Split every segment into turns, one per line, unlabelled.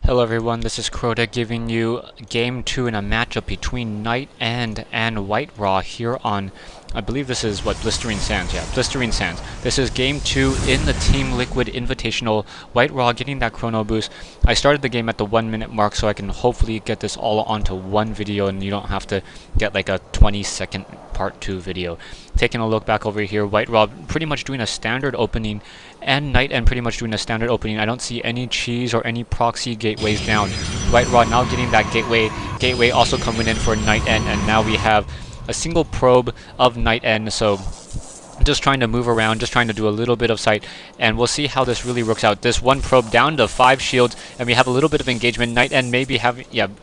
Hello everyone, this is Crota giving you Game 2 in a matchup between NightEnd and WhiteRa here on, I believe this is what, Blistering Sands, yeah, Blistering Sands. This is Game 2 in the Team Liquid Invitational, WhiteRa getting that chrono boost. I started the game at the 1 minute mark so I can hopefully get this all onto one video and you don't have to get like a 20-second part 2 video. Taking a look back over here, WhiteRa pretty much doing a standard opening and NightEnd pretty much doing a standard opening. I don't see any cheese or any proxy gateways down. WhiteRa now getting that gateway also coming in for NightEnd, and now we have a single probe of NightEnd, so just trying to move around, just trying to do a little bit of sight, and we'll see how this really works out. This one probe down to 5 shields, and we have a little bit of engagement. NightEnd may be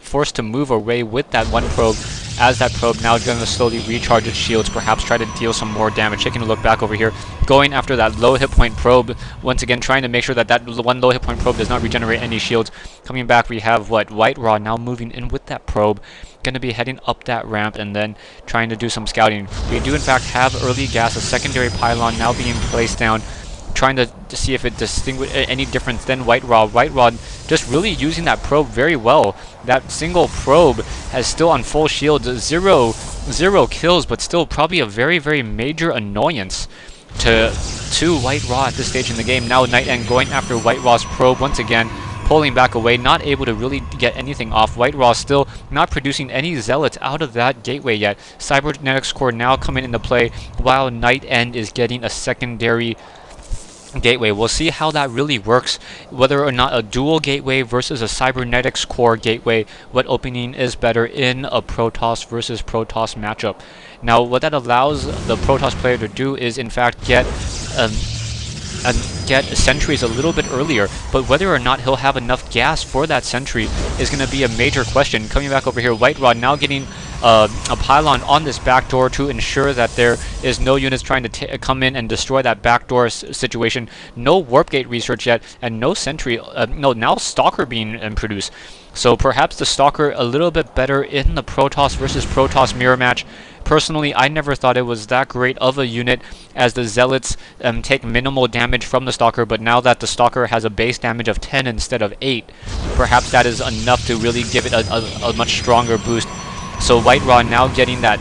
forced to move away with that one probe, as that probe now going to slowly recharge its shields, perhaps try to deal some more damage. Taking a look back over here, going after that low hit point probe, once again trying to make sure that that one low hit point probe does not regenerate any shields. Coming back, we have WhiteRa now moving in with that probe, going to be heading up that ramp and then trying to do some scouting. We do in fact have early gas, a secondary pylon now being placed down, trying to see if it distinguishes any difference than WhiteRa. WhiteRa just really using that probe very well. That single probe has still on full shield, zero kills, but still probably a very major annoyance to WhiteRa at this stage in the game. Now NightEnd going after WhiteRa's probe once again, pulling back away, not able to really get anything off. WhiteRa still not producing any zealots out of that gateway yet. Cybernetics core now coming into play while NightEnd is getting a secondary gateway. We'll see how that really works, whether or not a dual gateway versus a cybernetics core gateway, what opening is better in a Protoss versus Protoss matchup. Now what that allows the Protoss player to do is in fact get sentries a little bit earlier, but whether or not he'll have enough gas for that sentry is going to be a major question. Coming back over here, WhiteRa now getting a pylon on this backdoor to ensure that there is no units trying to come in and destroy that backdoor situation. No warp gate research yet, and no sentry. Now Stalker being produced. So perhaps the Stalker a little bit better in the Protoss versus Protoss mirror match. Personally, I never thought it was that great of a unit, as the Zealots take minimal damage from the Stalker, but now that the Stalker has a base damage of 10 instead of 8, perhaps that is enough to really give it a much stronger boost. So WhiteRa now getting that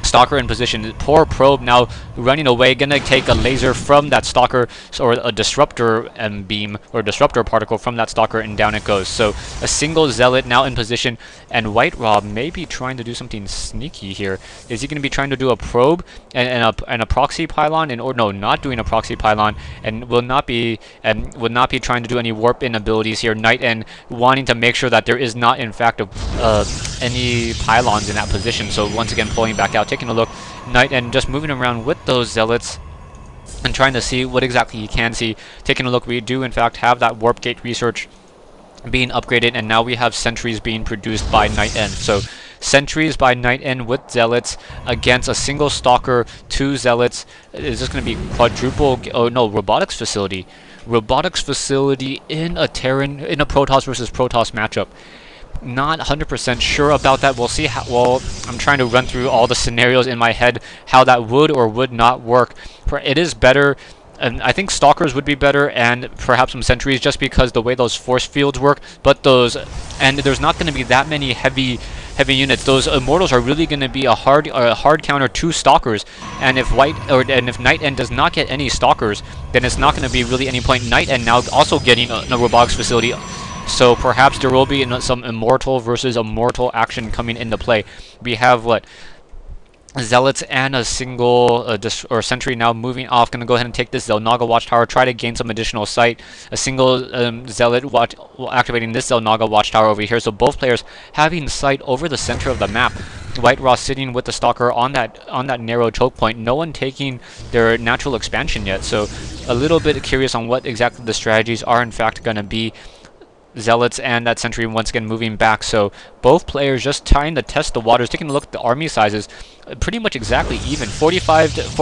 Stalker in position. Poor probe now running away, gonna take a laser from that Stalker, or a disruptor beam or disruptor particle from that Stalker, and down it goes. So a single zealot now in position, and WhiteRa may be trying to do something sneaky here. Is he gonna be trying to do a probe and a proxy pylon, or no, not doing a proxy pylon, and will not be trying to do any warp in abilities here. NightEnd wanting to make sure that there is not in fact any pylons in that position. So once again pulling back out, taking a look, NightEnd just moving around with those zealots and trying to see what exactly he can see. Taking a look, we do in fact have that warp gate research being upgraded, and now we have sentries being produced by NightEnd. So sentries by NightEnd with zealots against a single Stalker, 2 zealots. Is this going to be quadruple? Oh no, robotics facility in a Terran, in a Protoss versus Protoss matchup. Not 100% sure about that. We'll see how. Well, I'm trying to run through all the scenarios in my head, how that would or would not work. It is better, and I think Stalkers would be better, and perhaps some sentries, just because the way those force fields work. But there's not going to be that many heavy units. Those immortals are really going to be a hard counter to Stalkers. And if NightEnd does not get any Stalkers, then it's not going to be really any point. NightEnd now also getting a robotics facility. So perhaps there will be some immortal versus immortal action coming into play. We have zealots and a single sentry now moving off. Gonna go ahead and take this Zelnaga Watchtower, try to gain some additional sight. A single zealot activating this Zelnaga Watchtower over here. So both players having sight over the center of the map. WhiteRa sitting with the Stalker on that narrow choke point. No one taking their natural expansion yet. So a little bit curious on what exactly the strategies are in fact gonna be. Zealots and that sentry once again moving back, so both players just trying to test the waters. Taking a look at the army sizes, pretty much exactly even, 45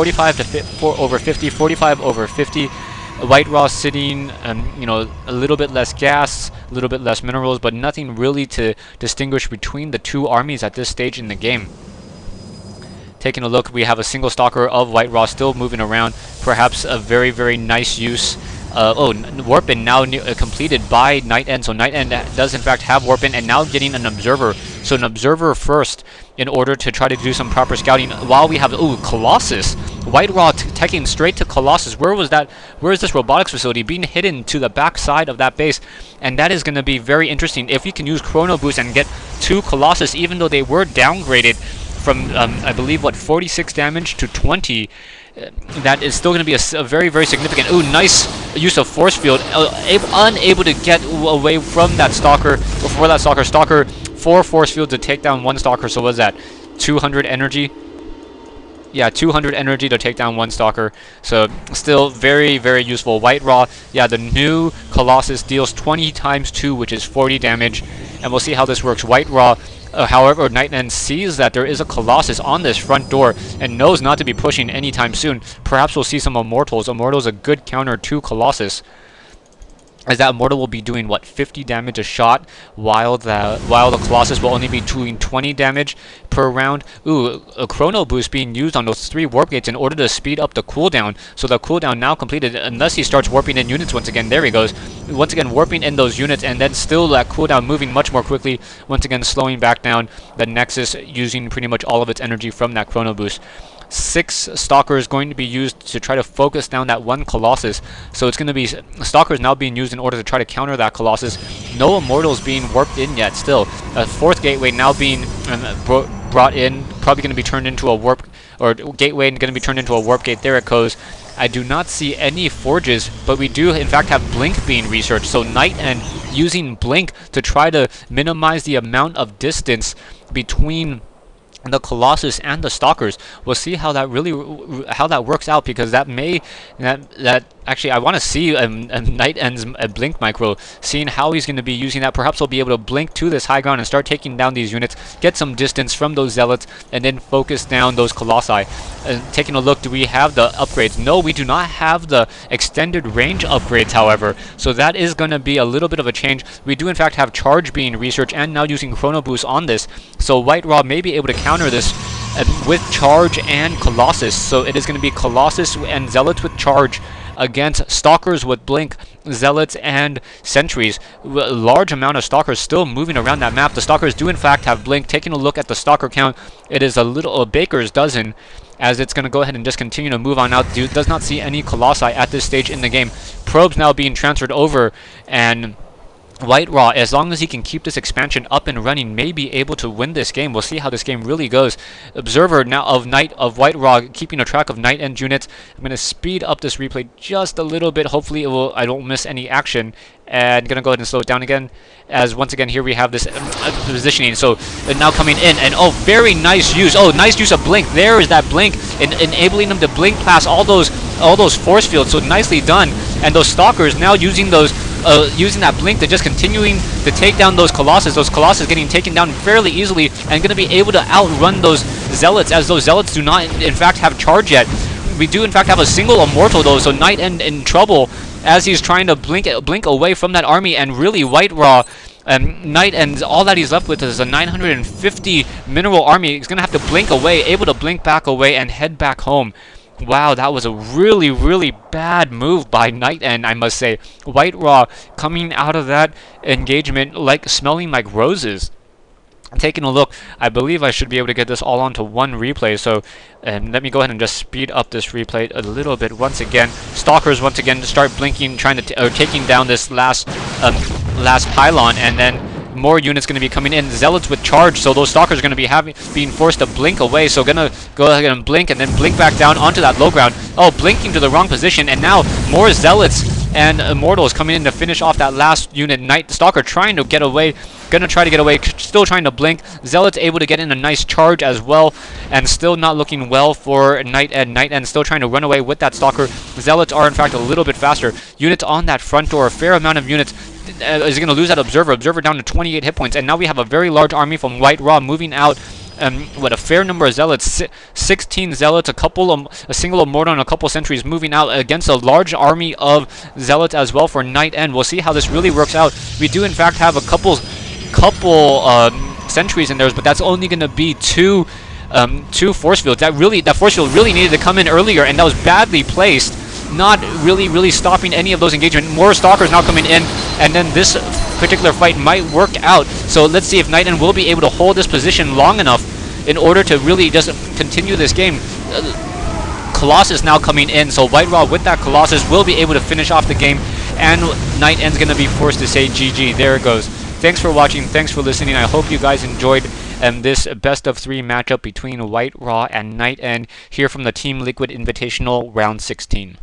over 50, 45 over 50. WhiteRa sitting, a little bit less gas, a little bit less minerals, but nothing really to distinguish between the two armies at this stage in the game. Taking a look, we have a single Stalker of WhiteRa still moving around, perhaps a very nice use Warp-in now completed by NightEnd. So NightEnd does in fact have Warp-in, and now getting an Observer. So an Observer first in order to try to do some proper scouting. While we have Colossus, WhiteRa teching straight to Colossus. Where was that? Where is this robotics facility being hidden to the back side of that base? And that is going to be very interesting if we can use Chrono Boost and get 2 Colossus, even though they were downgraded from I believe 46 damage to 20. That is still going to be a very, very significant. Nice use of force field. Unable to get away from that Stalker. Before that Stalker 4 force field to take down 1 Stalker. So what is that? 200 energy. Yeah, 200 energy to take down 1 Stalker. So still very, very useful. WhiteRa, yeah, the new Colossus deals 20 times 2, which is 40 damage. And we'll see how this works. WhiteRa, however, NightEnd sees that there is a Colossus on this front door and knows not to be pushing anytime soon. Perhaps we'll see some Immortals. Immortals a good counter to Colossus, as that Immortal will be doing 50 damage a shot, while the Colossus will only be doing 20 damage per round. A Chrono Boost being used on those 3 warp gates in order to speed up the cooldown. So the cooldown now completed, unless he starts warping in units once again. There he goes. Once again warping in those units, and then still that cooldown moving much more quickly. Once again slowing back down the Nexus, using pretty much all of its energy from that Chrono Boost. 6 Stalkers going to be used to try to focus down that 1 Colossus. So it's going to be Stalkers now being used in order to try to counter that Colossus. No Immortals being warped in yet still. A 4th Gateway now being brought in, probably going to be turned into a warp, or Gateway going to be turned into a warp gate. There it goes. I do not see any forges, but we do in fact have Blink being researched. So NightEnd using Blink to try to minimize the amount of distance between the Colossus and the Stalkers. We'll see how that works out, because that actually I want to see NightEnd's Blink micro, seeing how he's going to be using that. Perhaps he'll be able to blink to this high ground and start taking down these units, get some distance from those Zealots, and then focus down those Colossi. Taking a look, do we have the upgrades? No, we do not have the extended range upgrades, however, so that is going to be a little bit of a change. We do in fact have Charge being researched and now using Chrono Boost on this, so WhiteRa may be able to counter this with Charge and Colossus. So it is going to be Colossus and Zealots with Charge against Stalkers with Blink, Zealots and Sentries. A large amount of Stalkers still moving around that map. The Stalkers do in fact have Blink. Taking a look at the Stalker count, it is a baker's dozen, as it's going to go ahead and just continue to move on out. Does not see any Colossi at this stage in the game. Probes now being transferred over, and WhiteRa, as long as he can keep this expansion up and running, may be able to win this game. We'll see how this game really goes. Observer now of WhiteRa, keeping a track of NightEnd units. I'm going to speed up this replay just a little bit. Hopefully I don't miss any action. And going to go ahead and slow it down again, as once again here we have this positioning. So now coming in, and very nice use. Nice use of Blink. There is that Blink, enabling them to blink past all those force fields. So nicely done. And those Stalkers now using those using that Blink to just continuing to take down those Colossus. Those Colossus getting taken down fairly easily, and going to be able to outrun those Zealots, as those Zealots do not in fact have Charge yet. We do in fact have a single Immortal though, so NightEnd in trouble as he's trying to blink away from that army. And really WhiteRa, NightEnd, all that he's left with is a 950 mineral army. He's going to have to blink away, able to blink back away and head back home. Wow, that was a really, really bad move by NightEnd, I must say. WhiteRa coming out of that engagement smelling like roses. Taking a look, I believe I should be able to get this all onto one replay, so let me go ahead and just speed up this replay a little bit once again. Stalkers once again start blinking, trying to taking down this last pylon, and then more units going to be coming in. Zealots with Charge, so those Stalkers are going to be being forced to blink away, so going to go ahead and blink, and then blink back down onto that low ground. Blinking to the wrong position, and now more Zealots and Immortals coming in to finish off that last unit. Stalker trying to get away, gonna try to get away, still trying to blink. Zealots able to get in a nice charge as well, and still not looking well for NightEnd. NightEnd still trying to run away with that Stalker. Zealots are in fact a little bit faster. Units on that front door, a fair amount of units. Is going to lose that Observer. Observer down to 28 hit points, and now we have a very large army from WhiteRa moving out. A fair number of Zealots, 16 Zealots, a single Immortal, and a couple Sentries moving out against a large army of Zealots as well for NightEnd. We'll see how this really works out. We do in fact have a couple Sentries in there, but that's only going to be two force fields. That force field really needed to come in earlier, and that was badly placed not really stopping any of those engagement. More stalkers now coming in, and then this particular fight might work out. So let's see if NightEnd will be able to hold this position long enough in order to really just continue this game. Colossus now coming in, so WhiteRa with that Colossus will be able to finish off the game, and NightEnd's going to be forced to say GG. There it goes. Thanks for watching, thanks for listening. I hope you guys enjoyed this best of 3 matchup between WhiteRa and NightEnd here from the Team Liquid Invitational Round 16.